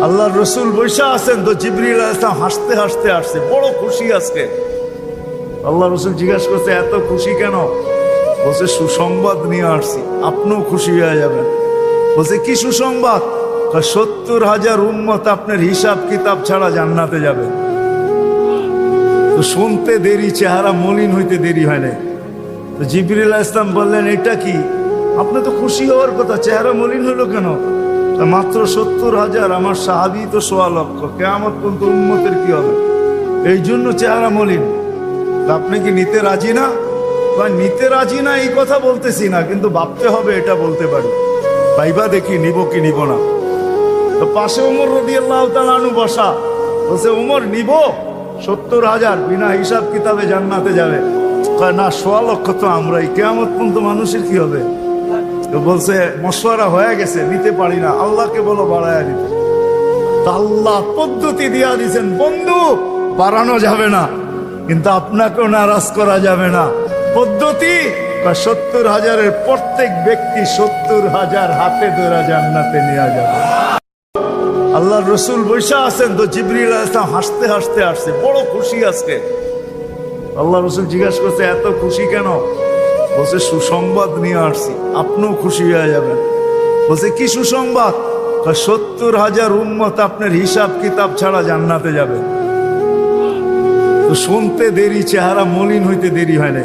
আল্লাহর রসুল বৈশা আছেন তো জিবরিল আলাইহিস সালাম হাসতে হাসতে আসছে, বড় খুশি আজকে। আল্লাহ রসুল জিজ্ঞাসা করছে এত খুশি কেন? বলছে সুসংবাদ নিয়ে আসছি, আপনিও খুশি হয়ে যাবেন। বলছে কি সুসংবাদ? 70,000 উম্মত আপনার হিসাব কিতাব ছাড়া জান্নাতে যাবে। তো শুনতে দেরি, চেহারা মলিন হইতে দেরি হয় না। তো জিবরিল আলাইহিস সালাম বললেন এটা কি? আপনি তো খুশি হওয়ার কথা, চেহারা মলিন হলো কেন? মাত্র 70,000, আমার সাহাবী তো 1.25 লক্ষ, কিয়ামত পর্যন্ত উম্মতের কি হবে? এই জন্য চেহারা মলিন। আপনি কি নিতে রাজি না? বা নিতে রাজি না এই কথা বলতেছি না, কিন্তু ভাবতে হবে এটা বলতে পারি। ভাইবা দেখি নিব কি নিব না। তো পাশে ওমর রাদিয়াল্লাহু তাআলা আনহু বসা, বলছে ওমর নিব 70,000 বিনা হিসাব কিতাবে জান্নাতে যাবে। কয় না, 1.25 লক্ষ তো আমরাই, কিয়ামত পর্যন্ত মানুষের কি হবে? তো বলছে মশওয়ারা হয়ে গেছে, নিতে পারি না, আল্লাহকে বলো বাড়ায়া দিতে। তা আল্লাহ পদ্ধতি দিয়া দিয়েছেন, বন্ধু বাড়ানো যাবে না, কিন্তু আপনাকেও নারাজ করা যাবে না। পদ্ধতি 70,000-এর প্রত্যেক ব্যক্তি 70,000 হাতে ধরে জান্নাতে নিয়ে যাবে। আল্লাহর রসুল বৈশা আছেন তো জিবরিল আলাইহিস সালাম হাসতে হাসতে আসছে, বড় খুশি আজকে। আল্লাহ রসুল জিজ্ঞাসা করছে এত খুশি কেন? বলছে সুসংবাদ নিয়ে আসছি, আপনিও খুশি হয়ে যাবেন। বলছে কি সুসংবাদ? 70,000 উম্মত আপনার হিসাব কিতাব ছাড়া জান্নাতে যাবে। তো শুনতে দেরি, চেহারা মলিন হইতে দেরি হয় না।